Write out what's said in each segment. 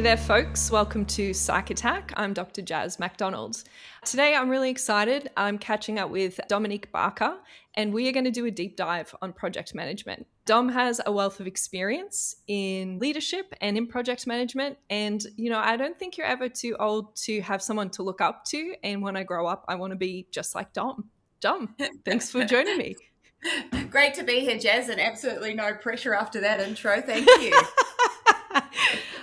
there, folks. Welcome to Psych Attack. I'm Dr. Jazz MacDonald. Today, I'm really excited. I'm catching up with Dominique Barker, and we are going to do a deep dive on project management. Dom has a wealth of experience in leadership and in project management. And, I don't think you're ever too old to have someone to look up to. And when I grow up, I want to be just like Dom. Dom, thanks for joining me. Great to be here, Jazz, and absolutely no pressure after that intro. Thank you.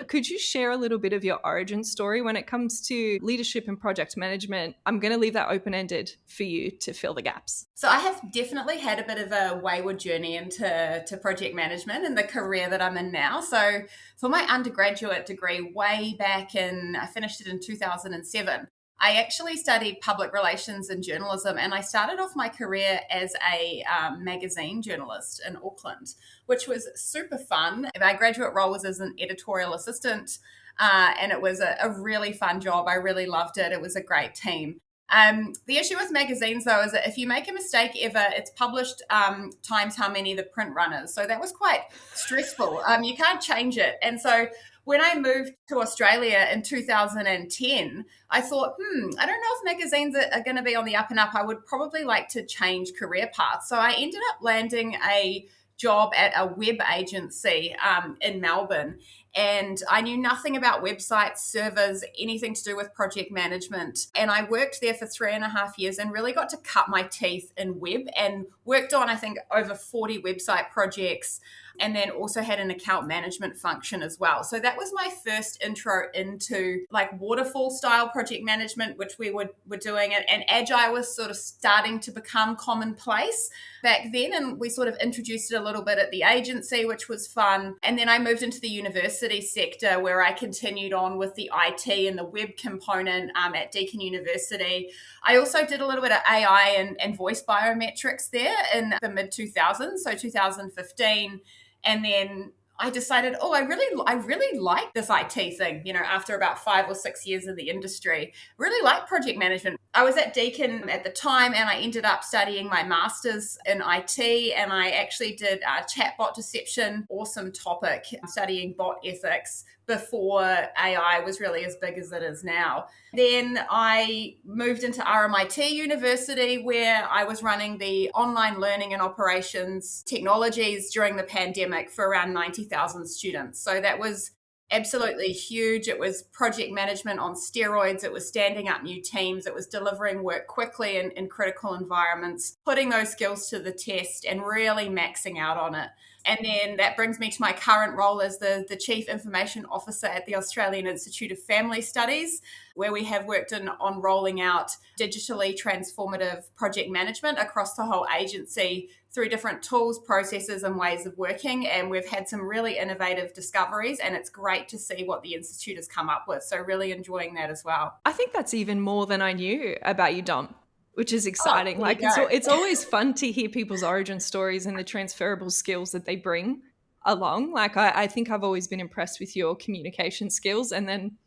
Could you share a little bit of your origin story when it comes to leadership and project management? I'm going to leave that open-ended for you to fill the gaps. So I have definitely had a bit of a wayward journey into project management and the career that I'm in now. So for my undergraduate degree way back I finished it in 2007. I actually studied public relations and journalism, and I started off my career as a magazine journalist in Auckland, which was super fun. My graduate role was as an editorial assistant, and it was a really fun job. I really loved it. It was a great team. The issue with magazines, though, is that if you make a mistake ever, it's published times how many the print run is. So that was quite stressful. You can't change it. And so when I moved to Australia in 2010, I thought, I don't know if magazines are going to be on the up and up. I would probably like to change career paths. So I ended up landing a job at a web agency in Melbourne. And I knew nothing about websites, servers, anything to do with project management. And I worked there for 3.5 years and really got to cut my teeth in web and worked on, I think, over 40 website projects, and then also had an account management function as well. So that was my first intro into like waterfall style project management, which we were doing it. And Agile was sort of starting to become commonplace back then. And we sort of introduced it a little bit at the agency, which was fun. And then I moved into the university sector where I continued on with the IT and the web component at Deakin University. I also did a little bit of AI and voice biometrics there in the mid 2000s, so 2015. And then I decided, I really like this IT thing, after about 5 or 6 years in the industry. Really like project management. I was at Deakin at the time, and I ended up studying my master's in IT, and I actually did chatbot deception, awesome topic, studying bot ethics before AI was really as big as it is now. Then I moved into RMIT University, where I was running the online learning and operations technologies during the pandemic for around 90,000 students. So that was absolutely huge. It was project management on steroids. It was standing up new teams. It was delivering work quickly in critical environments, putting those skills to the test and really maxing out on it. And then that brings me to my current role as the Chief Information Officer at the Australian Institute of Family Studies, where we have worked on rolling out digitally transformative project management across the whole agency through different tools, processes, and ways of working. And we've had some really innovative discoveries, and it's great to see what the Institute has come up with. So really enjoying that as well. I think that's even more than I knew about you, Dom, which is exciting. It's always fun to hear people's origin stories and the transferable skills that they bring along. I think I've always been impressed with your communication skills, and then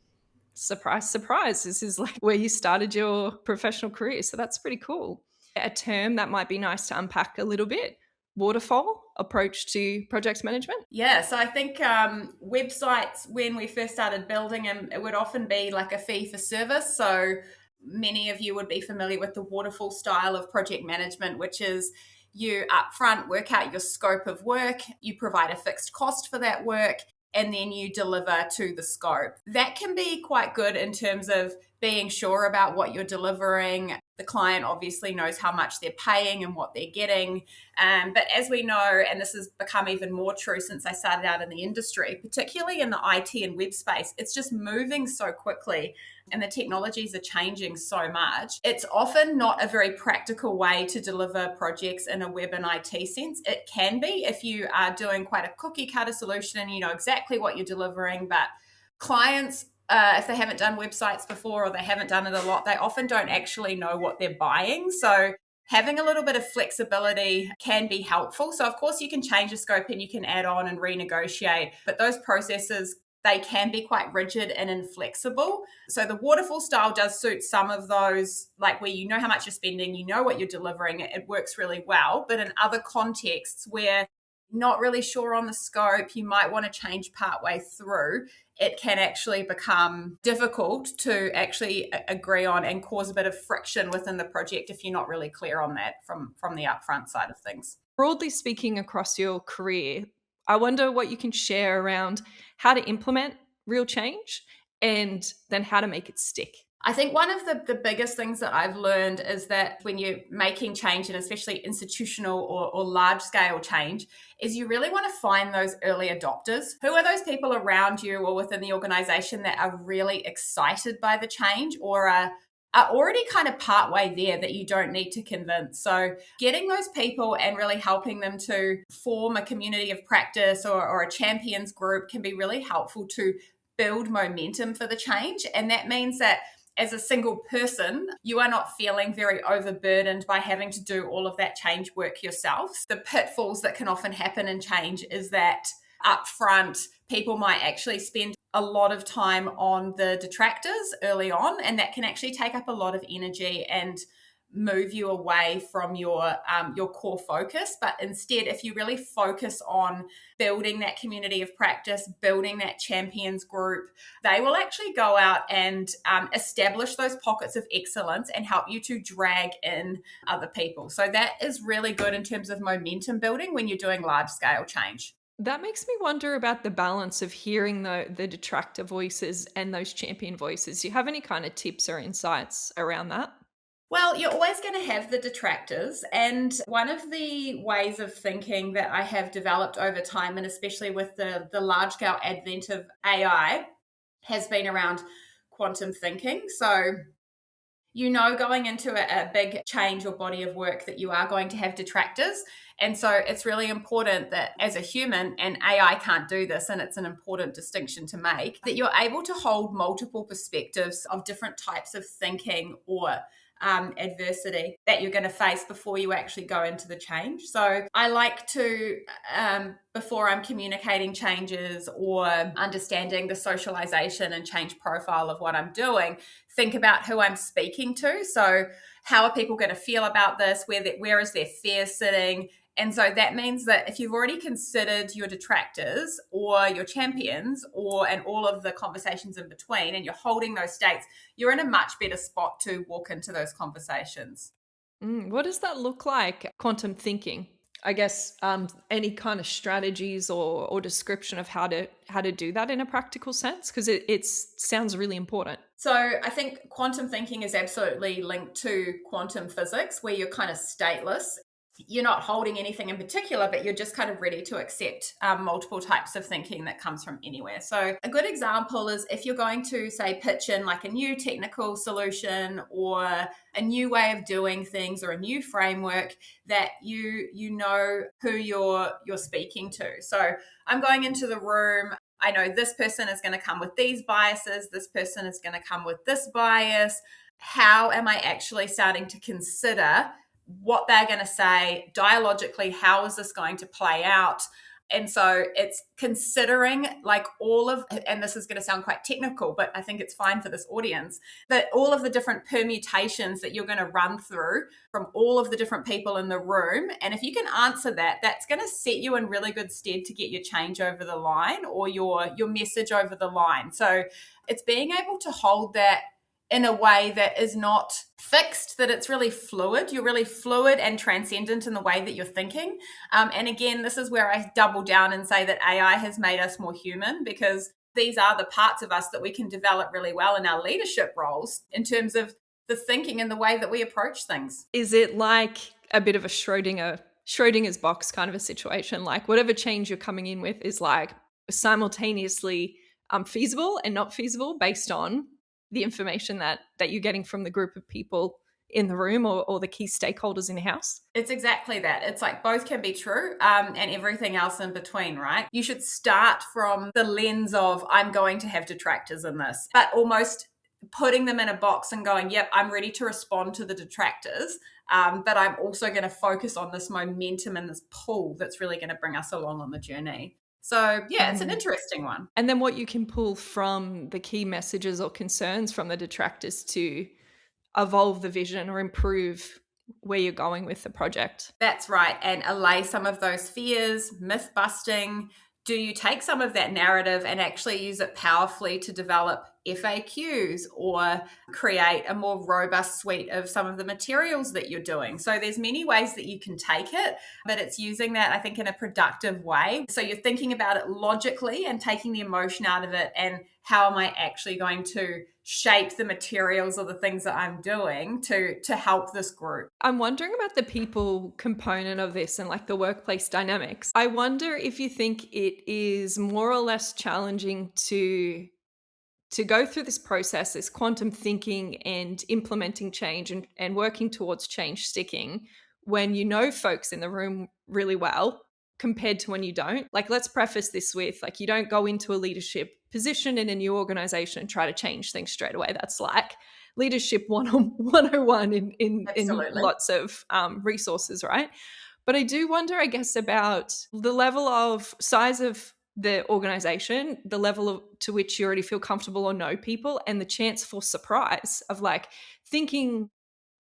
surprise, surprise, this is like where you started your professional career. So that's pretty cool. A term that might be nice to unpack a little bit: waterfall approach to project management. Yeah, so I think websites, when we first started building them, it would often be like a fee for service. So many of you would be familiar with the waterfall style of project management, which is you upfront work out your scope of work, you provide a fixed cost for that work, and then you deliver to the scope. That can be quite good in terms of being sure about what you're delivering. The client obviously knows how much they're paying and what they're getting. But as we know, and this has become even more true since I started out in the industry, particularly in the IT and web space, it's just moving so quickly and the technologies are changing so much. It's often not a very practical way to deliver projects in a web and IT sense. It can be if you are doing quite a cookie cutter solution and you know exactly what you're delivering, but clients, if they haven't done websites before or they haven't done it a lot, they often don't actually know what they're buying. So having a little bit of flexibility can be helpful. So of course you can change the scope and you can add on and renegotiate, but those processes, they can be quite rigid and inflexible. So the waterfall style does suit some of those, like where you know how much you're spending, you know what you're delivering, it works really well. But in other contexts where not really sure on the scope, you might want to change partway through, it can actually become difficult to actually agree on and cause a bit of friction within the project if you're not really clear on that from the upfront side of things. Broadly speaking, across your career, I wonder what you can share around how to implement real change and then how to make it stick. I think one of the biggest things that I've learned is that when you're making change, and especially institutional or large scale change, is you really want to find those early adopters. Who are those people around you or within the organization that are really excited by the change or are already kind of partway there that you don't need to convince? So getting those people and really helping them to form a community of practice or a champions group can be really helpful to build momentum for the change. And that means that as a single person, you are not feeling very overburdened by having to do all of that change work yourself. The pitfalls that can often happen in change is that upfront, people might actually spend a lot of time on the detractors early on, and that can actually take up a lot of energy and move you away from your core focus. But instead, if you really focus on building that community of practice, building that champions group, they will actually go out and establish those pockets of excellence and help you to drag in other people. So that is really good in terms of momentum building when you're doing large scale change. That makes me wonder about the balance of hearing the detractor voices and those champion voices. Do you have any kind of tips or insights around that? Well, you're always going to have the detractors. And one of the ways of thinking that I have developed over time, and especially with the large scale advent of AI, has been around quantum thinking. So, going into a big change or body of work that you are going to have detractors. And so it's really important that as a human, and AI can't do this, and it's an important distinction to make, that you're able to hold multiple perspectives of different types of thinking or adversity that you're going to face before you actually go into the change. So I like to, before I'm communicating changes or understanding the socialization and change profile of what I'm doing, think about who I'm speaking to. So how are people going to feel about this? Where is their fear sitting? And so that means that if you've already considered your detractors or your champions and all of the conversations in between, and you're holding those states, you're in a much better spot to walk into those conversations. What does that look like, quantum thinking? I guess any kind of strategies or description of how to do that in a practical sense, because it sounds really important. So I think quantum thinking is absolutely linked to quantum physics, where you're kind of stateless. You're not holding anything in particular, but you're just kind of ready to accept multiple types of thinking that comes from anywhere. So a good example is if you're going to, say, pitch in like a new technical solution or a new way of doing things or a new framework, that you know who you're speaking to. So I'm going into the room. I know this person is going to come with these biases. This person is going to come with this bias. How am I actually starting to consider what they're going to say dialogically? How is this going to play out? And so it's considering like all of, and this is going to sound quite technical, but I think it's fine for this audience, that all of the different permutations that you're going to run through from all of the different people in the room. And if you can answer that, that's going to set you in really good stead to get your change over the line or your message over the line. So it's being able to hold that in a way that is not fixed, that it's really fluid. You're really fluid and transcendent in the way that you're thinking. And again, this is where I double down and say that AI has made us more human, because these are the parts of us that we can develop really well in our leadership roles in terms of the thinking and the way that we approach things. Is it like a bit of a Schrodinger's box kind of a situation? Like whatever change you're coming in with is like simultaneously feasible and not feasible based on the information that you're getting from the group of people in the room or the key stakeholders in the house? It's exactly that. It's like both can be true and everything else in between, right? You should start from the lens of I'm going to have detractors in this, but almost putting them in a box and going, yep, I'm ready to respond to the detractors, but I'm also going to focus on this momentum and this pull that's really going to bring us along on the journey. So, yeah, it's an interesting one. And then what you can pull from the key messages or concerns from the detractors to evolve the vision or improve where you're going with the project. That's right. And allay some of those fears, myth busting. Do you take some of that narrative and actually use it powerfully to develop FAQs or create a more robust suite of some of the materials that you're doing? So there's many ways that you can take it, but it's using that, I think, in a productive way. So you're thinking about it logically and taking the emotion out of it, and how am I actually going to shape the materials or the things that I'm doing to help this group. I'm wondering about the people component of this and like the workplace dynamics. I wonder if you think it is more or less challenging to go through this process, this quantum thinking and implementing change and working towards change sticking, when you know folks in the room really well compared to when you don't. Like, let's preface this with, like, you don't go into a leadership position in a new organization and try to change things straight away. That's like leadership 101 in lots of resources, right? But I do wonder, I guess, about the level of size of the organization, the level to which you already feel comfortable or know people, and the chance for surprise of like thinking.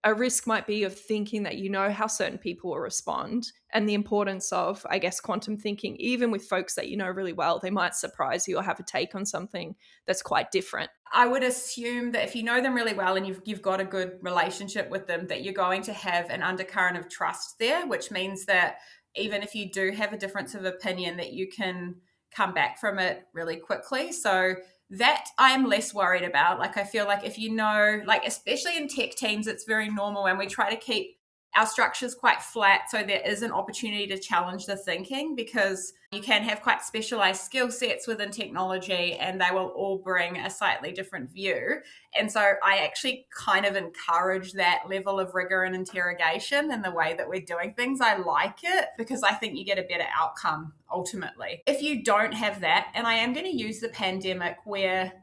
A risk might be of thinking that you know how certain people will respond, and the importance of, I guess, quantum thinking, even with folks that you know really well. They might surprise you or have a take on something that's quite different. I would assume that if you know them really well and you've got a good relationship with them, that you're going to have an undercurrent of trust there, which means that even if you do have a difference of opinion, that you can come back from it really quickly. So that I'm less worried about. Like, I feel like if you know, like, especially in tech teams, it's very normal, and we try to keep our structures quite flat so there is an opportunity to challenge the thinking, because you can have quite specialized skill sets within technology and they will all bring a slightly different view. And so I actually kind of encourage that level of rigor and interrogation in the way that we're doing things. I like it because I think you get a better outcome ultimately. If you don't have that, and I am going to use the pandemic where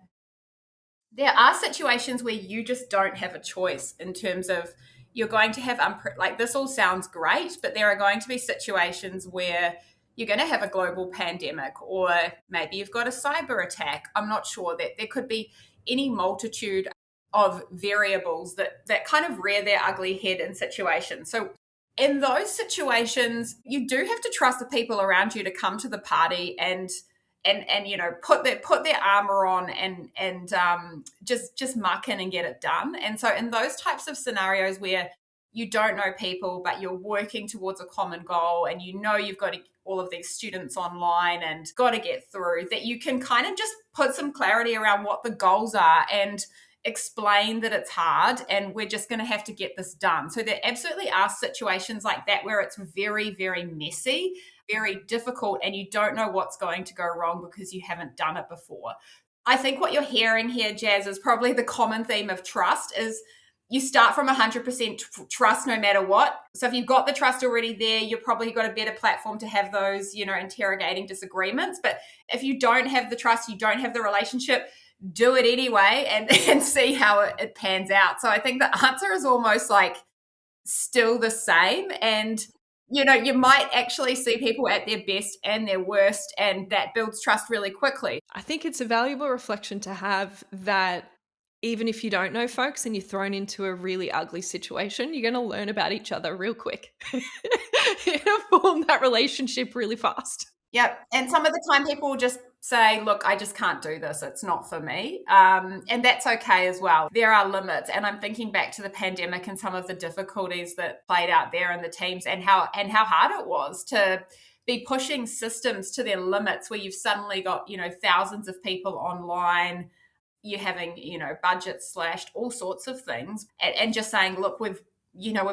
there are situations where you just don't have a choice in terms of you're going to have, like, this all sounds great, but there are going to be situations where you're going to have a global pandemic, or maybe you've got a cyber attack. I'm not sure. That there could be any multitude of variables that kind of rear their ugly head in situations. So in those situations, you do have to trust the people around you to come to the party and you know, put their armor on and just muck in and get it done. And so in those types of scenarios where you don't know people, but you're working towards a common goal, and you know you've got all of these students online and got to get through, that you can kind of just put some clarity around what the goals are and explain that it's hard and we're just going to have to get this done. So there absolutely are situations like that where it's very, very messy, very difficult, and you don't know what's going to go wrong because you haven't done it before. I think what you're hearing here, Jazz, is probably the common theme of trust is you start from 100% trust no matter what. So if you've got the trust already there, you've probably got a better platform to have those, you know, interrogating disagreements. But if you don't have the trust, you don't have the relationship, do it anyway and see how it pans out. So I think the answer is almost like still the same. And, you know, you might actually see people at their best and their worst, and that builds trust really quickly. I think it's a valuable reflection to have that even if you don't know folks and you're thrown into a really ugly situation, you're going to learn about each other real quick. You're going to form that relationship really fast. Yep. And some of the time people will just say, look, I just can't do this. It's not for me. And that's okay as well. There are limits. And I'm thinking back to the pandemic and some of the difficulties that played out there in the teams, and how hard it was to be pushing systems to their limits, where you've suddenly got, you know, thousands of people online, you're having, you know, budgets slashed, all sorts of things, and just saying, look, we've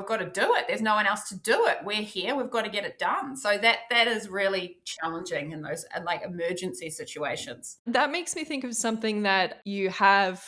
got to do it. There's no one else to do it. We're here. We've got to get it done. So that is really challenging in those like emergency situations. That makes me think of something that you have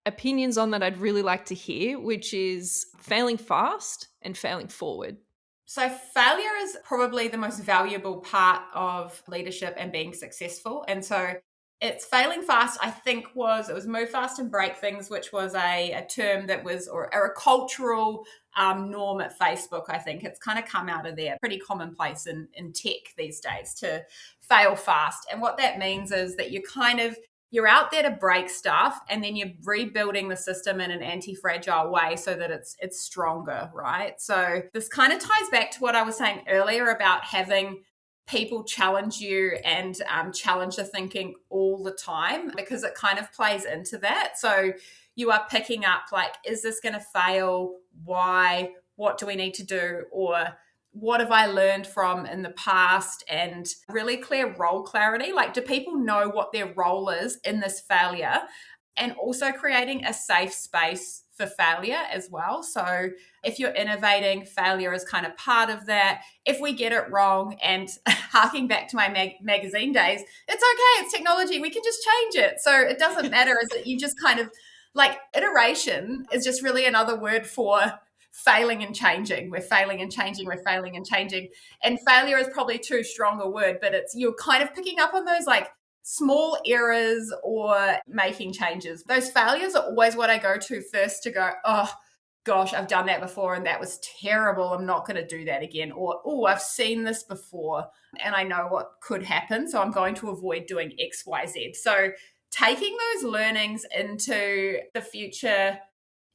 opinions on that I'd really like to hear, which is failing fast and failing forward. So failure is probably the most valuable part of leadership and being successful. And so it's failing fast, I think, it was move fast and break things, which was a term that was, or a cultural norm at Facebook. I think it's kind of come out of there. Pretty commonplace in tech these days to fail fast. And what that means is that you kind of you're out there to break stuff, and then you're rebuilding the system in an anti-fragile way so that it's stronger, right? So this kind of ties back to what I was saying earlier about having people challenge you and challenge the thinking all the time, because it kind of plays into that. So you are picking up, like, is this going to fail? Why? What do we need to do? Or what have I learned from in the past? And really clear role clarity. Like, do people know what their role is in this failure? And also creating a safe space for failure as well. So if you're innovating, failure is kind of part of that. If we get it wrong, and harking back to my magazine days, it's okay, it's technology, we can just change it. So it doesn't matter, is that you just kind of, like, iteration is just really another word for failing and changing. We're failing and changing, we're failing and changing. And failure is probably too strong a word, but it's, you're kind of picking up on those like small errors or making changes. Those failures are always what I go to first to go, oh gosh, I've done that before and that was terrible. I'm not going to do that again. Or, oh, I've seen this before and I know what could happen, so I'm going to avoid doing X, Y, Z. So taking those learnings into the future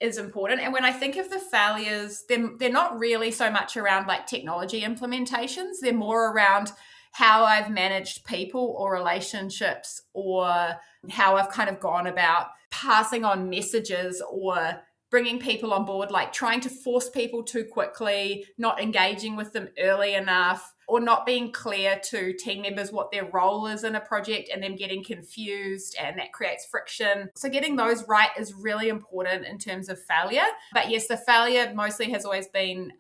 is important. And when I think of the failures, they're not really so much around like technology implementations. They're more around how I've managed people or relationships, or how I've kind of gone about passing on messages or bringing people on board, like trying to force people too quickly, not engaging with them early enough, or not being clear to team members what their role is in a project and them getting confused, and that creates friction. So getting those right is really important in terms of failure. But yes, the failure mostly has always been,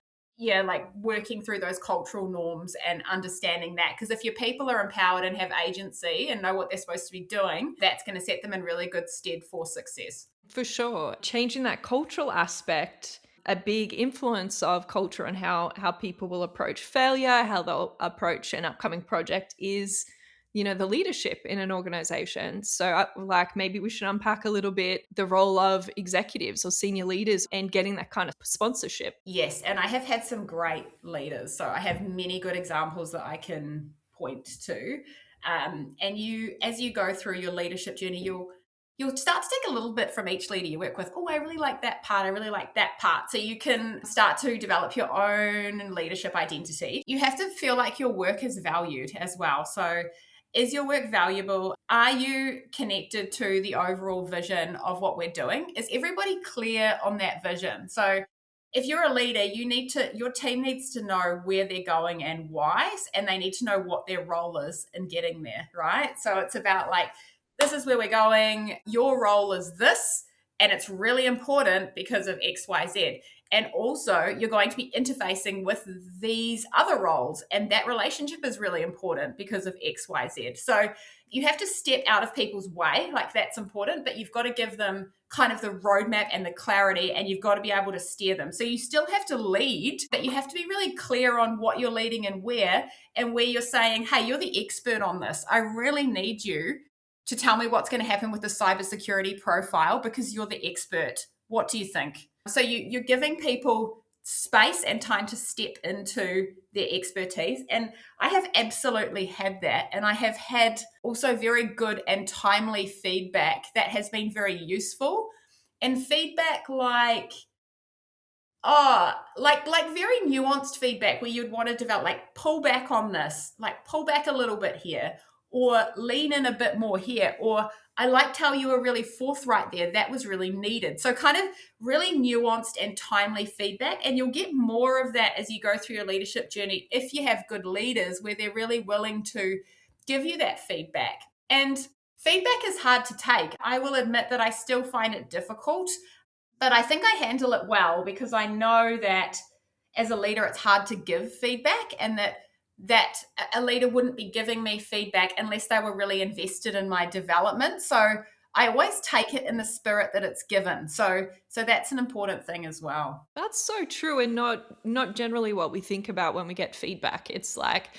like working through those cultural norms and understanding that. Because if your people are empowered and have agency and know what they're supposed to be doing, that's going to set them in really good stead for success. For sure. Changing that cultural aspect, a big influence of culture and how people will approach failure, how they'll approach an upcoming project is, the leadership in an organization. So like maybe we should unpack a little bit the role of executives or senior leaders and getting that kind of sponsorship. Yes, and I have had some great leaders. So I have many good examples that I can point to. And as you go through your leadership journey, you'll start to take a little bit from each leader you work with. Oh, I really like that part. I really like that part. So you can start to develop your own leadership identity. You have to feel like your work is valued as well. So is your work valuable? Are you connected to the overall vision of what we're doing? Is everybody clear on that vision? So if you're a leader, your team needs to know where they're going and why, and they need to know what their role is in getting there, right? So it's about like, this is where we're going. Your role is this, and it's really important because of X, Y, Z. And also, you're going to be interfacing with these other roles, and that relationship is really important because of X, Y, Z. So you have to step out of people's way, like that's important, but you've got to give them kind of the roadmap and the clarity, and you've got to be able to steer them. So you still have to lead, but you have to be really clear on what you're leading and where you're saying, hey, you're the expert on this. I really need you to tell me what's going to happen with the cybersecurity profile because you're the expert. What do you think? So you're giving people space and time to step into their expertise. And I have absolutely had that. And I have had also very good and timely feedback that has been very useful. And feedback like very nuanced feedback where you'd want to develop, like, pull back on this, like pull back a little bit here, or lean in a bit more here, or I liked how you were really forthright there. That was really needed. So kind of really nuanced and timely feedback. And you'll get more of that as you go through your leadership journey if you have good leaders where they're really willing to give you that feedback. And feedback is hard to take. I will admit that I still find it difficult, but I think I handle it well because I know that as a leader, it's hard to give feedback, and that a leader wouldn't be giving me feedback unless they were really invested in my development. So I always take it in the spirit that it's given. So that's an important thing as well. That's so true, and not generally what we think about when we get feedback. It's like,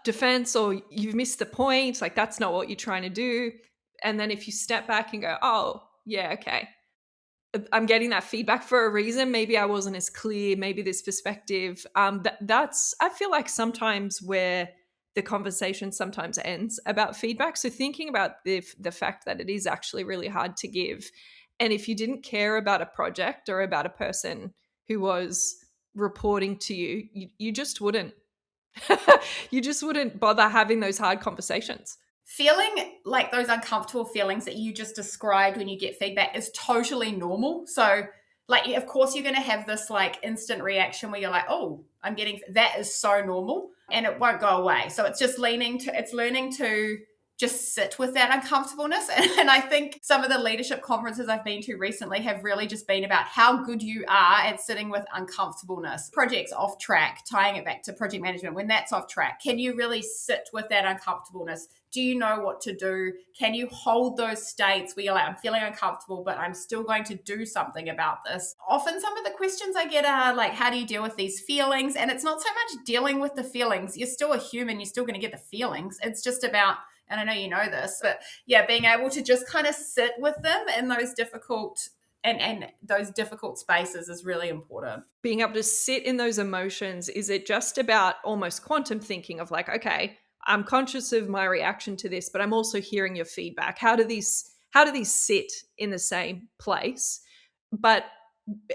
defense, or you've missed the point. Like, that's not what you're trying to do. And then if you step back and go, oh, yeah, okay, I'm getting that feedback for a reason. Maybe I wasn't as clear. Maybe this perspective. That's, I feel like sometimes where the conversation sometimes ends about feedback. So thinking about the fact that it is actually really hard to give. And if you didn't care about a project or about a person who was reporting to you, you just wouldn't. You just wouldn't bother having those hard conversations. Feeling like those uncomfortable feelings that you just described when you get feedback is totally normal. So, like, of course, you're going to have this like instant reaction where you're like, oh, I'm getting that is so normal and it won't go away. So it's just learning to just sit with that uncomfortableness. And I think some of the leadership conferences I've been to recently have really just been about how good you are at sitting with uncomfortableness. Projects off track, tying it back to project management, when that's off track, can you really sit with that uncomfortableness? Do you know what to do? Can you hold those states where you're like, I'm feeling uncomfortable, but I'm still going to do something about this? Often some of the questions I get are like, how do you deal with these feelings? And it's not so much dealing with the feelings. You're still a human. You're still going to get the feelings. It's just about, and I know you know this, but yeah, being able to just kind of sit with them in those difficult and those difficult spaces is really important. Being able to sit in those emotions, is it just about almost quantum thinking of like, okay, I'm conscious of my reaction to this, but I'm also hearing your feedback. How do these sit in the same place? But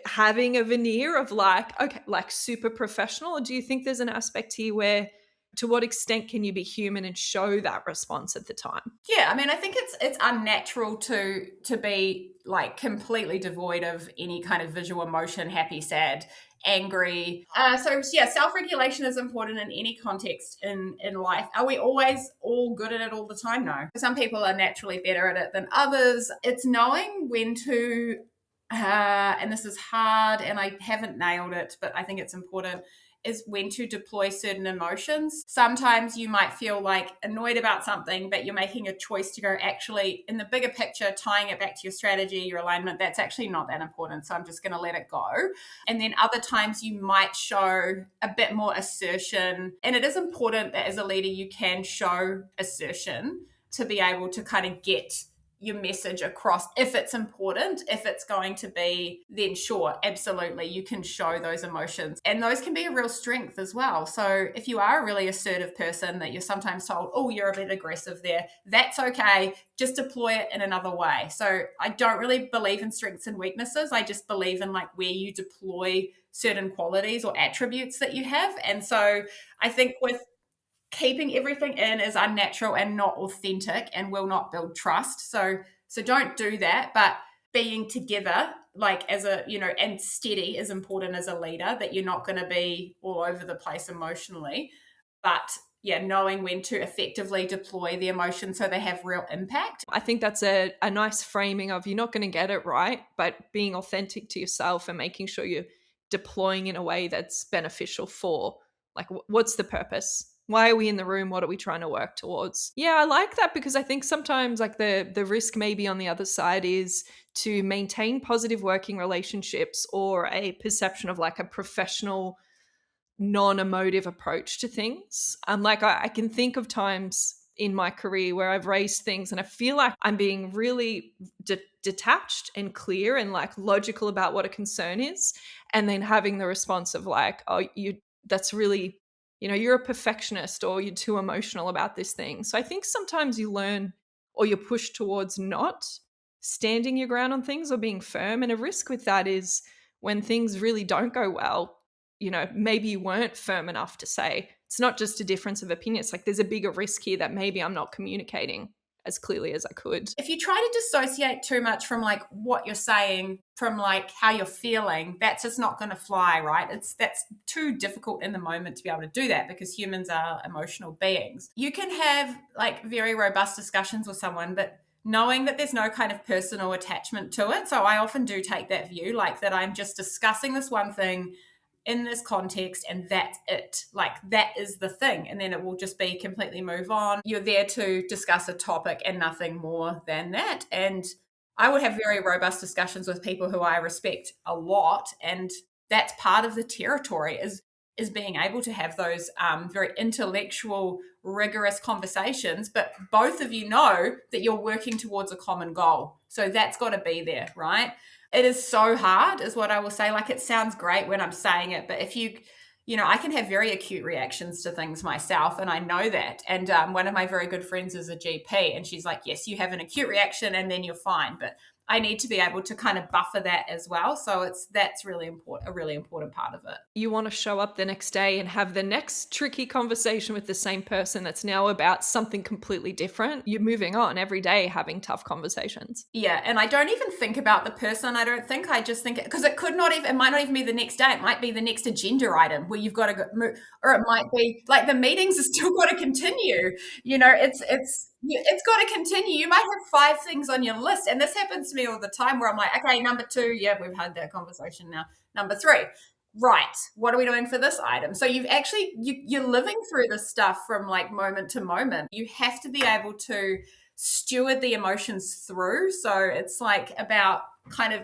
having a veneer of like, okay, like super professional, or do you think there's an aspect here where to what extent can you be human and show that response at the time? Yeah, I mean, I think it's unnatural to be like completely devoid of any kind of visual emotion, happy, sad, angry. So yeah, self-regulation is important in any context in life. Are we always all good at it all the time? No. Some people are naturally better at it than others. It's knowing when to, and this is hard and I haven't nailed it, but I think it's important, is when to deploy certain emotions. Sometimes you might feel like annoyed about something, but you're making a choice to go, actually, in the bigger picture, tying it back to your strategy, your alignment, that's actually not that important. So I'm just going to let it go. And then other times you might show a bit more assertion. And it is important that as a leader, you can show assertion to be able to kind of get your message across. If it's important, if it's going to be, then sure, absolutely, you can show those emotions. And those can be a real strength as well. So if you are a really assertive person that you're sometimes told, oh, you're a bit aggressive there, that's okay. Just deploy it in another way. So I don't really believe in strengths and weaknesses. I just believe in like where you deploy certain qualities or attributes that you have. And so I think with keeping everything in is unnatural and not authentic and will not build trust. So don't do that. But being together, like as a, and steady is important as a leader, that you're not going to be all over the place emotionally. But yeah, knowing when to effectively deploy the emotions so they have real impact. I think that's a nice framing of you're not going to get it right, but being authentic to yourself and making sure you're deploying in a way that's beneficial for, like, what's the purpose? Why are we in the room? What are we trying to work towards? Yeah, I like that, because I think sometimes like the risk maybe on the other side is to maintain positive working relationships or a perception of like a professional, non-emotive approach to things. Like I can think of times in my career where I've raised things and I feel like I'm being really detached and clear and like logical about what a concern is, and then having the response of like, oh, that's really, you're a perfectionist or you're too emotional about this thing. So I think sometimes you learn or you're pushed towards not standing your ground on things or being firm. And a risk with that is when things really don't go well, maybe you weren't firm enough to say. It's not just a difference of opinion. It's like there's a bigger risk here that maybe I'm not communicating as clearly as I could. If you try to dissociate too much from like what you're saying from like how you're feeling, that's just not going to fly, right? That's too difficult in the moment to be able to do that, because humans are emotional beings. You can have like very robust discussions with someone, but knowing that there's no kind of personal attachment to it. So I often do take that view, like that I'm just discussing this one thing in this context and that's it. Like that is the thing. And then it will just be completely move on. You're there to discuss a topic and nothing more than that. And I would have very robust discussions with people who I respect a lot. And that's part of the territory is being able to have those very intellectual, rigorous conversations, but both of you know that you're working towards a common goal. So that's got to be there, right? It is so hard, is what I will say. Like, it sounds great when I'm saying it, but if you I can have very acute reactions to things myself, and I know that. And one of my very good friends is a GP, and she's like, yes, you have an acute reaction and then you're fine. But I need to be able to kind of buffer that as well. So that's really important, a really important part of it. You want to show up the next day and have the next tricky conversation with the same person that's now about something completely different. You're moving on every day having tough conversations. Yeah, and I don't even think about the person. I just think, because it might not even be the next day. It might be the next agenda item where you've got to go move, or it might be like the meetings are still got to continue. It's got to continue. You might have 5 things on your list, and this happens to me all the time where I'm like, okay, number 2, yeah, we've had that conversation now. Number 3, right, what are we doing for this item? So you're living through this stuff from like moment to moment. You have to be able to steward the emotions through. So it's like about kind of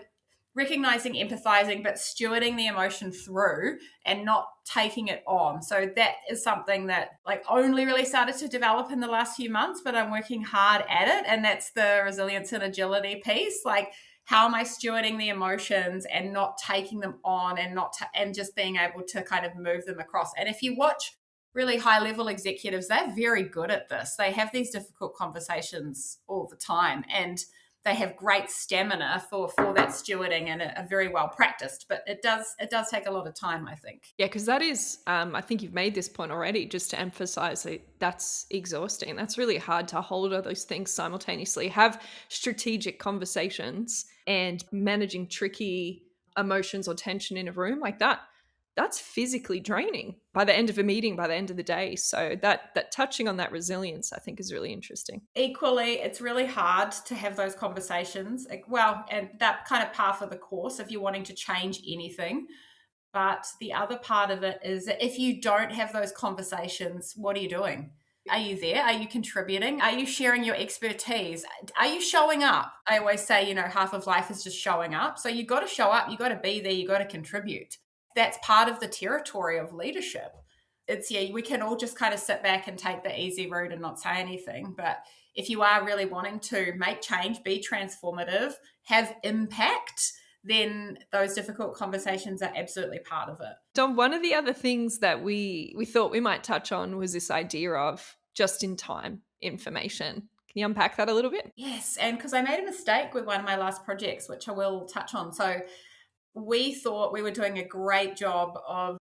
recognizing, empathizing, but stewarding the emotion through and not taking it on. So that is something that like only really started to develop in the last few months, but I'm working hard at it. And that's the resilience and agility piece. Like, how am I stewarding the emotions and not taking them on, and just being able to kind of move them across? And if you watch really high level executives, they're very good at this. They have these difficult conversations all the time, and they have great stamina for that stewarding, and are very well practiced. But it does take a lot of time, I think. Yeah, because that is, I think you've made this point already, just to emphasize that that's exhausting. That's really hard to hold all those things simultaneously, have strategic conversations and managing tricky emotions or tension in a room like that. That's physically draining by the end of a meeting, by the end of the day. So that touching on that resilience, I think, is really interesting. Equally, it's really hard to have those conversations. Well, and that kind of par for the course if you're wanting to change anything. But the other part of it is that if you don't have those conversations, what are you doing? Are you there? Are you contributing? Are you sharing your expertise? Are you showing up? I always say, half of life is just showing up. So you got to show up, you got to be there, you got to contribute. That's part of the territory of leadership. We can all just kind of sit back and take the easy route and not say anything. But if you are really wanting to make change, be transformative, have impact, then those difficult conversations are absolutely part of it. Dom, one of the other things that we thought we might touch on was this idea of just-in-time information. Can you unpack that a little bit? Yes, and because I made a mistake with one of my last projects, which I will touch on. So we thought we were doing a great job of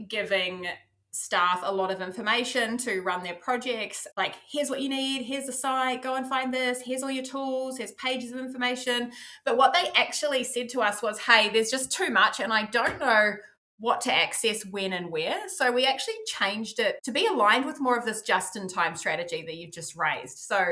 giving staff a lot of information to run their projects. Like, here's what you need, here's the site, go and find this, here's all your tools, here's pages of information. But what they actually said to us was, hey, there's just too much and I don't know what to access when and where. So we actually changed it to be aligned with more of this just-in-time strategy that you've just raised. So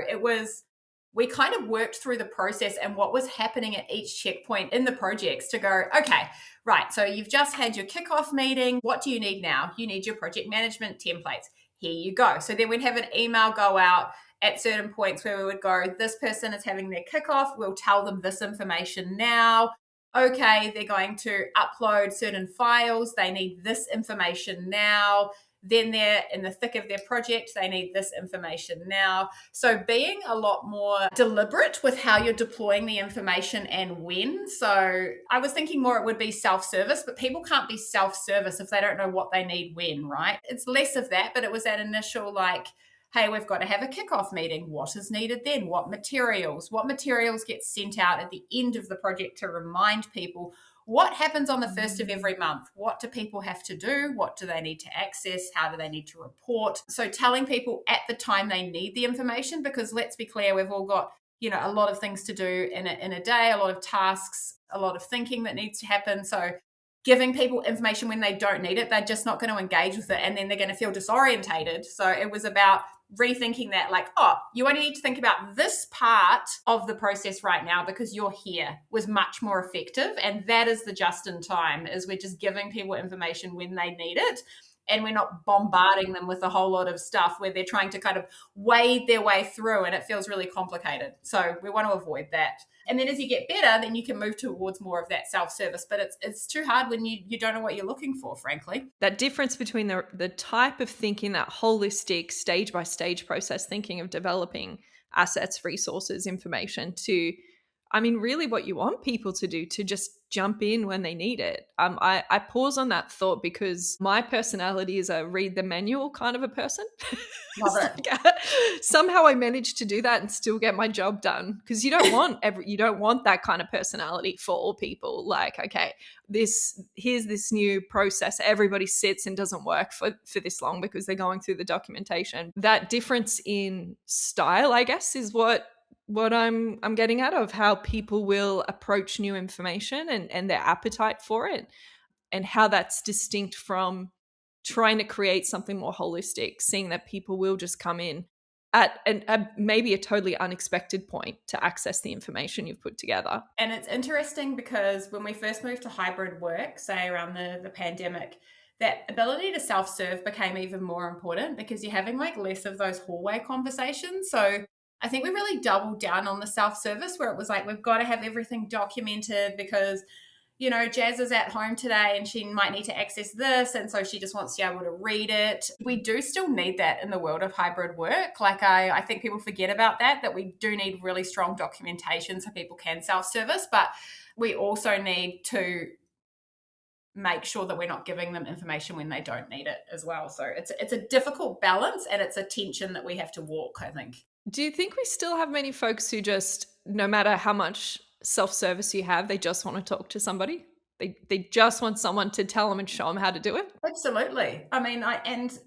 we kind of worked through the process and what was happening at each checkpoint in the projects to go, okay, right, so you've just had your kickoff meeting. What do you need now? You need your project management templates. Here you go. So then we'd have an email go out at certain points where we would go, this person is having their kickoff. We'll tell them this information now. Okay, they're going to upload certain files. They need this information now. Then they're in the thick of their project. They need this information now. So being a lot more deliberate with how you're deploying the information and when. So I was thinking more it would be self-service, but people can't be self-service if they don't know what they need when, right? It's less of that, but it was that initial like, hey, we've got to have a kickoff meeting. What is needed then? What materials get sent out at the end of the project to remind people what happens on the first of every month? What do people have to do? What do they need to access? How do they need to report? So telling people at the time they need the information, because let's be clear, we've all got, a lot of things to do in a day, a lot of tasks, a lot of thinking that needs to happen. So giving people information when they don't need it, they're just not going to engage with it, and then they're going to feel disorientated. So it was about rethinking that, like, you only need to think about this part of the process right now because you're here, was much more effective. And that is the just in time, is we're just giving people information when they need it. And we're not bombarding them with a whole lot of stuff where they're trying to kind of wade their way through and it feels really complicated. So we want to avoid that. And then as you get better, then you can move towards more of that self-service. But it's too hard when you don't know what you're looking for, frankly. That difference between the type of thinking, that holistic stage-by-stage process thinking of developing assets, resources, information, to I mean, really what you want people to do, to just jump in when they need it. I pause on that thought because my personality is a read the manual kind of a person. Love it. Somehow I managed to do that and still get my job done, because you don't want that kind of personality for all people. Like, okay, here's this new process. Everybody sits and doesn't work for this long because they're going through the documentation. That difference in style, I guess, is what I'm getting out of how people will approach new information and their appetite for it, and how that's distinct from trying to create something more holistic, seeing that people will just come in at maybe a totally unexpected point to access the information you've put together. And it's interesting because when we first moved to hybrid work, say around the pandemic, that ability to self-serve became even more important because you're having like less of those hallway conversations. So I think we really doubled down on the self-service, where it was like, we've got to have everything documented because, you know, Jazz is at home today and she might need to access this. And so she just wants to be able to read it. We do still need that in the world of hybrid work. Like I think people forget about that we do need really strong documentation so people can self-service, but we also need to make sure that we're not giving them information when they don't need it as well. So it's a difficult balance, and it's a tension that we have to walk, I think. Do you think we still have many folks who just, no matter how much self-service you have, they just want to talk to somebody? They just want someone to tell them and show them how to do it? Absolutely. I mean,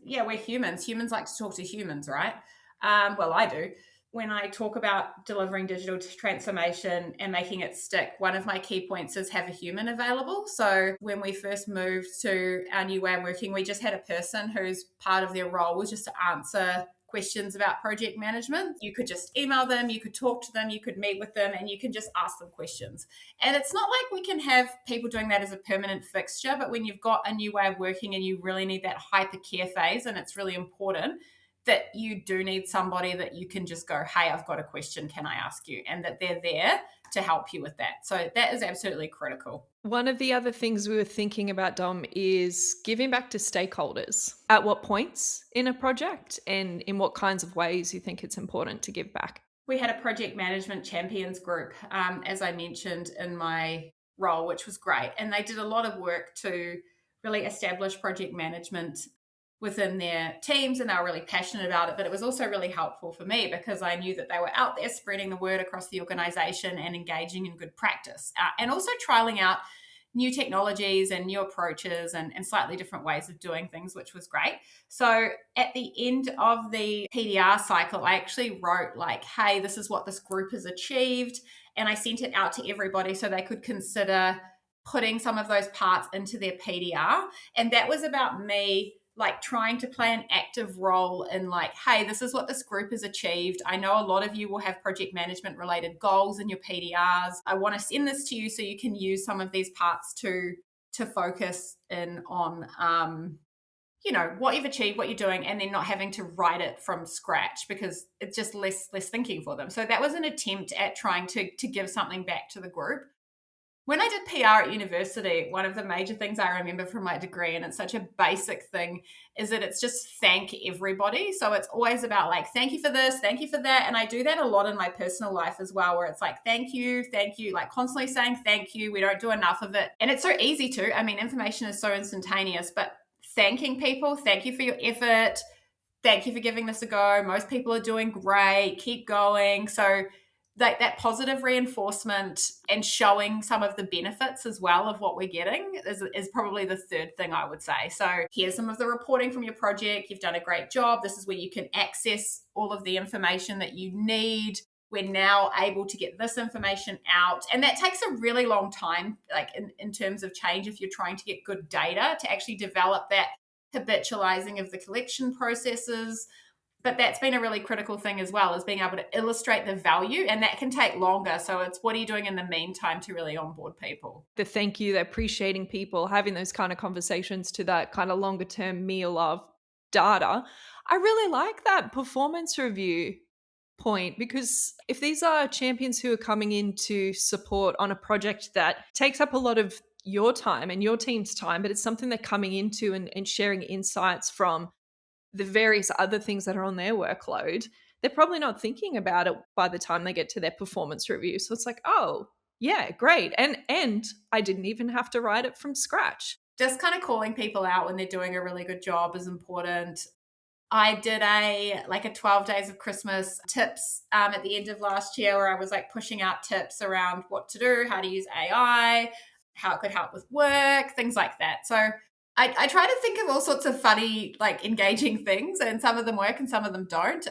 we're humans. Humans like to talk to humans, right? Well, I do. When I talk about delivering digital transformation and making it stick, one of my key points is have a human available. So when we first moved to our new way of working, we just had a person whose part of their role was just to answer questions about project management. You could just email them, you could talk to them, you could meet with them, and you can just ask them questions. And it's not like we can have people doing that as a permanent fixture, but when you've got a new way of working and you really need that hyper care phase, and it's really important that you do need somebody that you can just go, hey, I've got a question, can I ask you? And that they're there to help you with that. So that is absolutely critical. One of the other things we were thinking about, Dom, is giving back to stakeholders. At what points in a project and in what kinds of ways you think it's important to give back? We had a project management champions group, as I mentioned in my role, which was great. And they did a lot of work to really establish project management within their teams, and they were really passionate about it. But it was also really helpful for me because I knew that they were out there spreading the word across the organization and engaging in good practice, and also trialing out new technologies and new approaches and slightly different ways of doing things, which was great. So at the end of the PDR cycle, I actually wrote like, hey, this is what this group has achieved. And I sent it out to everybody so they could consider putting some of those parts into their PDR. And that was about me like trying to play an active role in like, hey, this is what this group has achieved. I know a lot of you will have project management related goals in your PDRs. I want to send this to you so you can use some of these parts to focus in on, what you've achieved, what you're doing, and then not having to write it from scratch because it's just less thinking for them. So that was an attempt at trying to give something back to the group. When I did PR at university, one of the major things I remember from my degree, and it's such a basic thing, is that it's just thank everybody. So it's always about like, thank you for this, thank you for that. And I do that a lot in my personal life as well, where it's like, thank you, like constantly saying thank you. We don't do enough of it. And it's so easy to. I mean, information is so instantaneous, but thanking people, thank you for your effort. Thank you for giving this a go. Most people are doing great. Keep going. So that positive reinforcement and showing some of the benefits as well of what we're getting is probably the third thing I would say. So here's some of the reporting from your project. You've done a great job. This is where you can access all of the information that you need. We're now able to get this information out. And that takes a really long time, like in terms of change, if you're trying to get good data, to actually develop that habitualizing of the collection processes. But that's been a really critical thing as well, is being able to illustrate the value, and that can take longer. So it's what are you doing in the meantime to really onboard people? The thank you, the appreciating people, having those kind of conversations to that kind of longer term meal of data. I really like that performance review point, because if these are champions who are coming in to support on a project that takes up a lot of your time and your team's time, but it's something they're coming into and sharing insights from the various other things that are on their workload, they're probably not thinking about it by the time they get to their performance review. So it's like, oh, yeah, great. And I didn't even have to write it from scratch. Just kind of calling people out when they're doing a really good job is important. I did a 12 days of Christmas tips at the end of last year, where I was like pushing out tips around what to do, how to use AI, how it could help with work, things like that. So I try to think of all sorts of funny, like engaging things, and some of them work and some of them don't.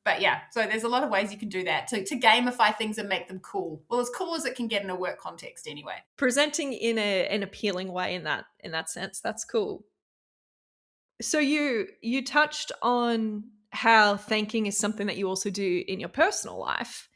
But yeah, so there's a lot of ways you can do that to gamify things and make them cool. Well, as cool as it can get in a work context anyway. Presenting in an appealing way in that sense. That's cool. So you touched on how thanking is something that you also do in your personal life.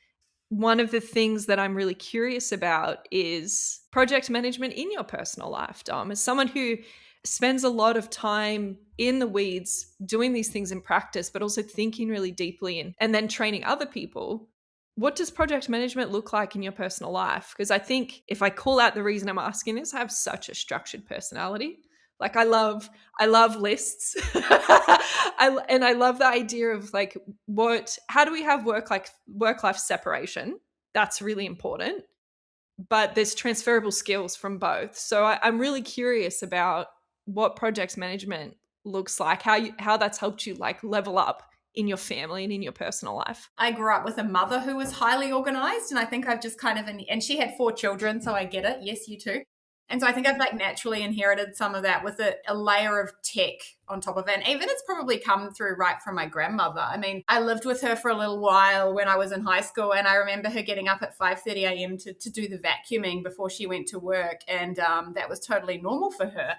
One of the things that I'm really curious about is project management in your personal life, Dom. As someone who spends a lot of time in the weeds doing these things in practice, but also thinking really deeply and then training other people, what does project management look like in your personal life? Because I think if I call out the reason I'm asking this, I have such a structured personality. Like I love lists. I love the idea of like how do we have work-life separation? That's really important. But there's transferable skills from both. So I'm really curious about what project management looks like, how that's helped you like level up in your family and in your personal life. I grew up with a mother who was highly organized, and I think I've just kind of, and she had 4 children, so I get it. Yes, you too. And so I think I've like naturally inherited some of that with a layer of tech on top of it. And even it's probably come through right from my grandmother. I mean, I lived with her for a little while when I was in high school, and I remember her getting up at 5:30 a.m. to do the vacuuming before she went to work. And that was totally normal for her.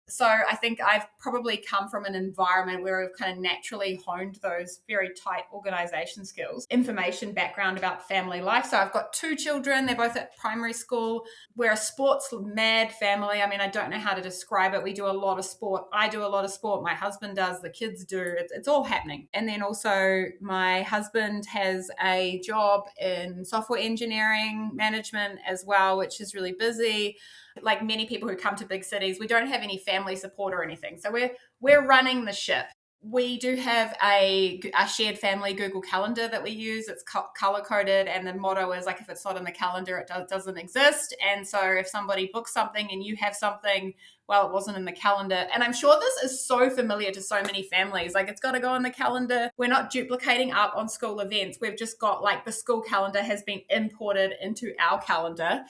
So I think I've probably come from an environment where we've kind of naturally honed those very tight organization skills, information background about family life. So I've got 2 children. They're both at primary school. We're a sports mad family. I mean, I don't know how to describe it. We do a lot of sport. I do a lot of sport. My husband does. The kids do. It's all happening. And then also my husband has a job in software engineering management as well, which is really busy. Like many people who come to big cities, we don't have any family support or anything. So we're running the ship. We do have a shared family Google Calendar that we use. It's color-coded, and the motto is like, if it's not in the calendar, it doesn't exist. And so if somebody books something and you have something, well, it wasn't in the calendar. And I'm sure this is so familiar to so many families. Like, it's got to go in the calendar. We're not duplicating up on school events. We've just got like the school calendar has been imported into our calendar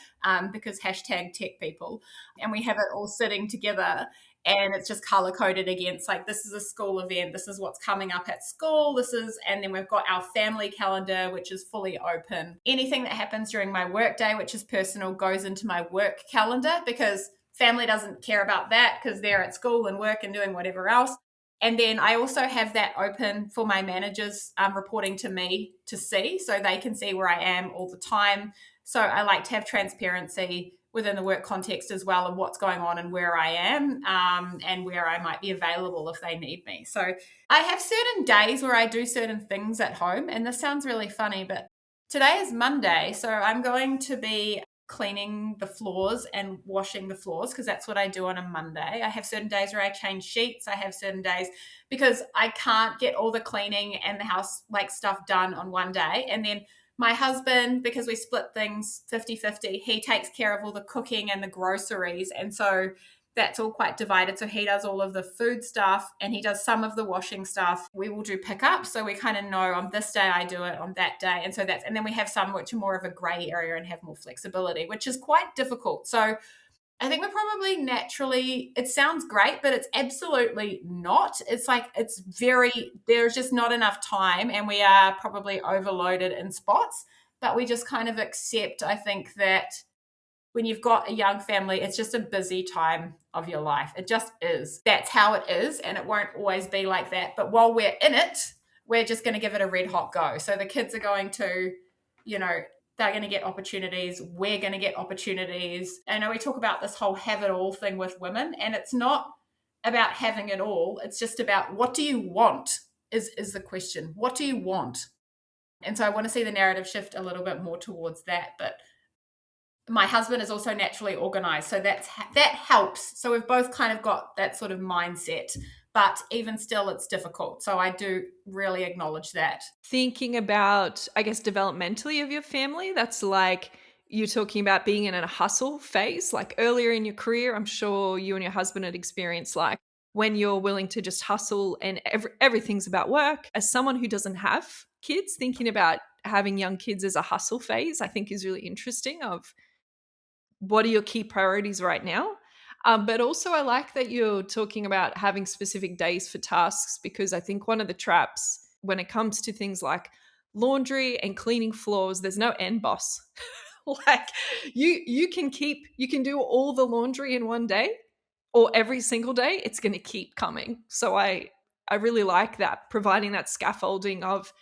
because hashtag tech people. And we have it all sitting together. And it's just color coded against like, this is a school event. This is what's coming up at school. And then we've got our family calendar, which is fully open. Anything that happens during my work day, which is personal, goes into my work calendar, because family doesn't care about that because they're at school and work and doing whatever else. And then I also have that open for my managers reporting to me to see, so they can see where I am all the time. So I like to have transparency within the work context as well of what's going on and where I am and where I might be available if they need me. So I have certain days where I do certain things at home, and this sounds really funny, but today is Monday, so I'm going to be cleaning the floors and washing the floors because that's what I do on a Monday. I have certain days where I change sheets. I have certain days because I can't get all the cleaning and the house like stuff done on one day. And then my husband, because we split things 50-50, he takes care of all the cooking and the groceries. And so that's all quite divided. So he does all of the food stuff and he does some of the washing stuff. We will do pickup. So we kind of know on this day I do it, on that day. And so and then we have some which are more of a gray area and have more flexibility, which is quite difficult. So I think we're probably naturally, it sounds great, but it's absolutely not. It's like, there's just not enough time and we are probably overloaded in spots, but we just kind of accept, I think, that when you've got a young family, it's just a busy time of your life. It just is. That's how it is, and it won't always be like that. But while we're in it, we're just going to give it a red hot go. So the kids are going to, they're going to get opportunities. We're going to get opportunities. I know we talk about this whole have it all thing with women, and it's not about having it all. It's just about what do you want is the question. What do you want? And so I want to see the narrative shift a little bit more towards that. But my husband is also naturally organized, so that helps. So we've both kind of got that sort of mindset but even still, it's difficult. So I do really acknowledge that. Thinking about, I guess, developmentally of your family, that's like you're talking about being in a hustle phase, like earlier in your career. I'm sure you and your husband had experienced like when you're willing to just hustle and everything's about work. As someone who doesn't have kids, thinking about having young kids as a hustle phase, I think is really interesting of what are your key priorities right now. But also I like that you're talking about having specific days for tasks, because I think one of the traps when it comes to things like laundry and cleaning floors, there's no end boss. Like you can do all the laundry in one day or every single day, it's going to keep coming. So I really like that, providing that scaffolding of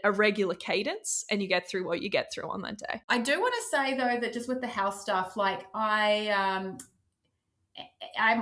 a regular cadence, and you get through what you get through on that day. I do want to say though that just with the house stuff, like I'm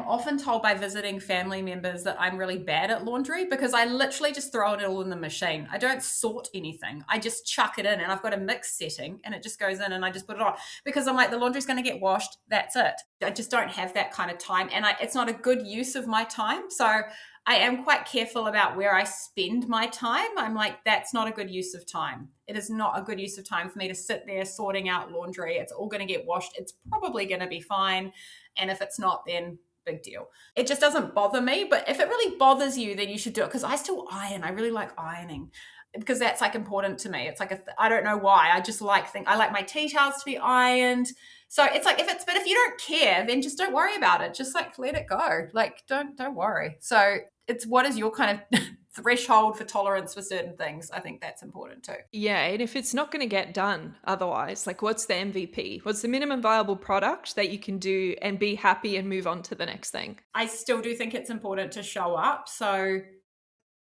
often told by visiting family members that I'm really bad at laundry because I literally just throw it all in the machine. I don't sort anything. I just chuck it in, and I've got a mix setting and it just goes in and I just put it on because I'm like, the laundry's going to get washed. That's it. I just don't have that kind of time, and it's not a good use of my time. So I am quite careful about where I spend my time. I'm like, that's not a good use of time. It is not a good use of time for me to sit there sorting out laundry. It's all going to get washed. It's probably going to be fine. And if it's not, then big deal. It just doesn't bother me. But if it really bothers you, then you should do it. Because I still iron. I really like ironing because that's like important to me. It's like, I don't know why. I just like I like my tea towels to be ironed. So it's like, but if you don't care, then just don't worry about it. Just like let it go. Like don't worry. So it's what is your kind of threshold for tolerance for certain things. I think that's important too. Yeah, and if it's not going to get done otherwise, like what's the MVP? What's the minimum viable product that you can do and be happy and move on to the next thing? I still do think it's important to show up. So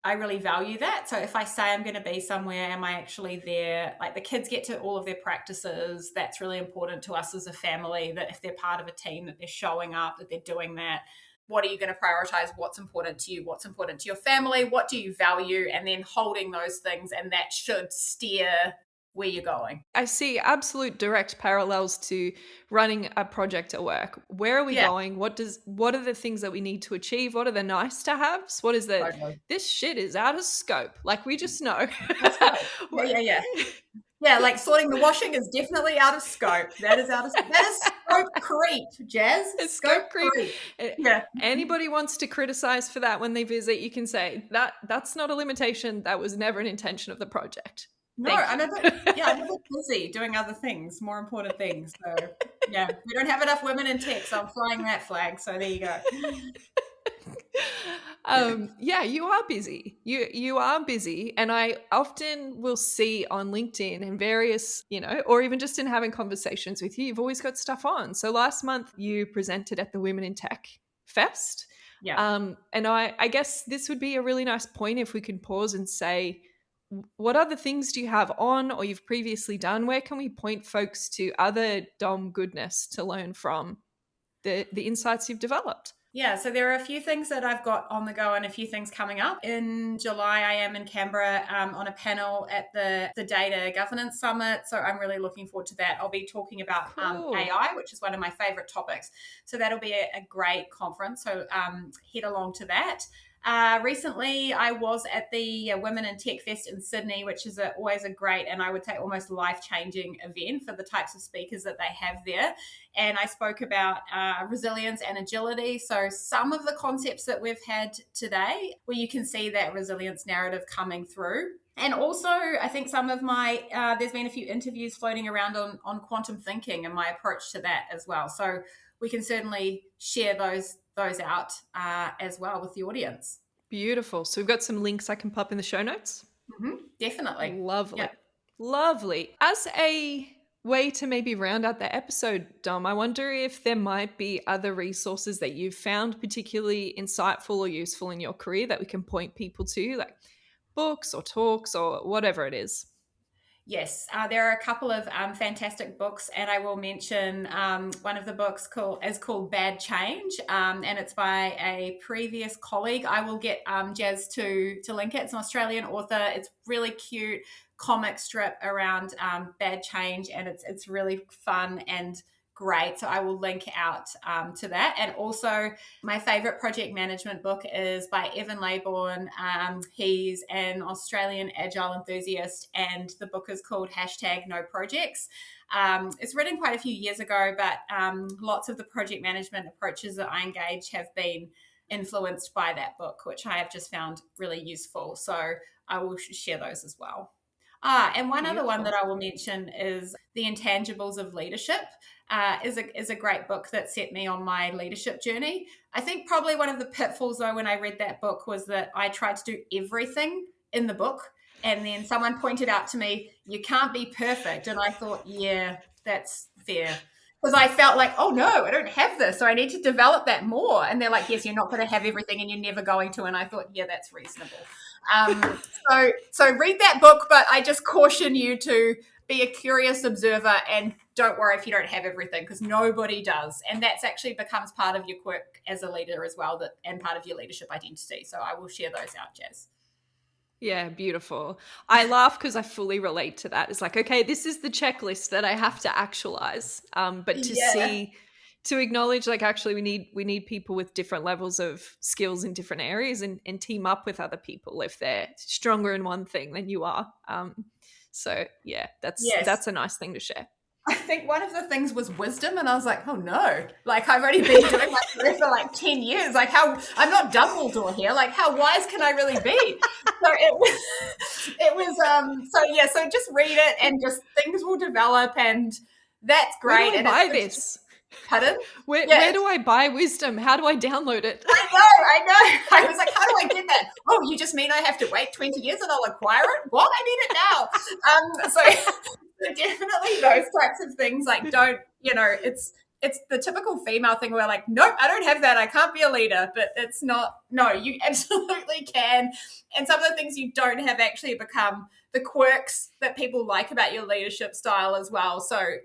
I really value that. So if I say I'm going to be somewhere, am I actually there? Like the kids get to all of their practices. That's really important to us as a family, that if they're part of a team, that they're showing up, that they're doing that. What are you going to prioritize? What's important to you? What's important to your family? What do you value? And then holding those things, and that should steer where you're going. I see absolute direct parallels to running a project at work. Where are we going? What are the things that we need to achieve? What are the nice to haves? What is this shit is out of scope. Like we just know. Yeah. Yeah, like sorting the washing is definitely out of scope. That is scope creep, Jazz. It's scope creep. Yeah. Anybody wants to criticize for that when they visit, you can say that's not a limitation. That was never an intention of the project. No, I'm a bit busy doing other things, more important things. So yeah, we don't have enough women in tech, so I'm flying that flag. So there you go. Yeah, you are busy. You are busy. And I often will see on LinkedIn and various, or even just in having conversations with you, you've always got stuff on. So last month you presented at the Women in Tech Fest. Yeah. And I guess this would be a really nice point if we can pause and say, what other things do you have on or you've previously done? Where can we point folks to other Dom goodness to learn from the insights you've developed? Yeah, so there are a few things that I've got on the go and a few things coming up. In July, I am in Canberra on a panel at the Data Governance Summit. So I'm really looking forward to that. I'll be talking about AI, which is one of my favorite topics. So that'll be a great conference. So head along to that. Recently, I was at the Women in Tech Fest in Sydney, which is always a great and I would say almost life-changing event for the types of speakers that they have there. And I spoke about resilience and agility. So some of the concepts that we've had today, where you can see that resilience narrative coming through. And also, I think some of there's been a few interviews floating around on quantum thinking and my approach to that as well. So we can certainly share those out as well with the audience. Beautiful. So we've got some links I can pop in the show notes. Mm-hmm. Definitely. Lovely. Yeah. Lovely. As a way to maybe round out the episode, Dom, I wonder if there might be other resources that you've found particularly insightful or useful in your career that we can point people to, like books or talks or whatever it is. Yes, there are a couple of fantastic books, and I will mention one of the books is called Bad Change, and it's by a previous colleague. I will get Jazz to link it. It's an Australian author. It's really cute comic strip around bad change, and it's really fun and great. So I will link out to that. And also my favorite project management book is by Evan Laybourne. He's an Australian agile enthusiast, and the book is called #NoProjects. It's written quite a few years ago, but lots of the project management approaches that I engage have been influenced by that book, which I have just found really useful. So I will share those as well. And one other one that I will mention is The Intangibles of Leadership. Is a great book that set me on my leadership journey. I think probably one of the pitfalls, though, when I read that book was that I tried to do everything in the book. And then someone pointed out to me, you can't be perfect. And I thought, yeah, that's fair. Because I felt like, oh no, I don't have this, so I need to develop that more. And they're like, yes, you're not going to have everything and you're never going to. And I thought, yeah, that's reasonable. So read that book, but I just caution you to be a curious observer and don't worry if you don't have everything, because nobody does. And that's actually becomes part of your quirk as a leader as well, and part of your leadership identity. So I will share those out, Jazz. Yeah, beautiful. I laugh because I fully relate to that. It's like, okay, this is the checklist that I have to actualize. But to acknowledge, like, actually we need people with different levels of skills in different areas, and team up with other people if they're stronger in one thing than you are. So yeah, that's a nice thing to share. I think one of the things was wisdom, and I was like, oh no, like I've already been doing my career for like 10 years. Like, how I'm not Dumbledore here. Like, how wise can I really be? So so just read it and just things will develop, and that's great. Where do I buy this? Pardon? Where do I buy wisdom? How do I download it? I know. I was like, how do I get that? Oh, you just mean I have to wait 20 years and I'll acquire it? What? I need it now. So definitely those types of things, like, don't, it's the typical female thing where like, nope, I don't have that. I can't be a leader. But it's not, no, you absolutely can. And some of the things you don't have actually become the quirks that people like about your leadership style as well. So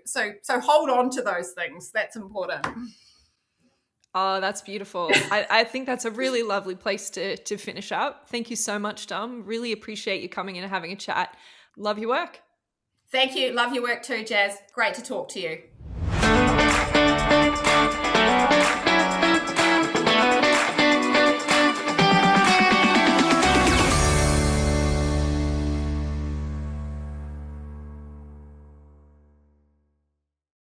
hold on to those things. That's important. Oh, that's beautiful. I think that's a really lovely place to finish up. Thank you so much, Dom. Really appreciate you coming in and having a chat. Love your work. Thank you. Love your work too, Jazz. Great to talk to you.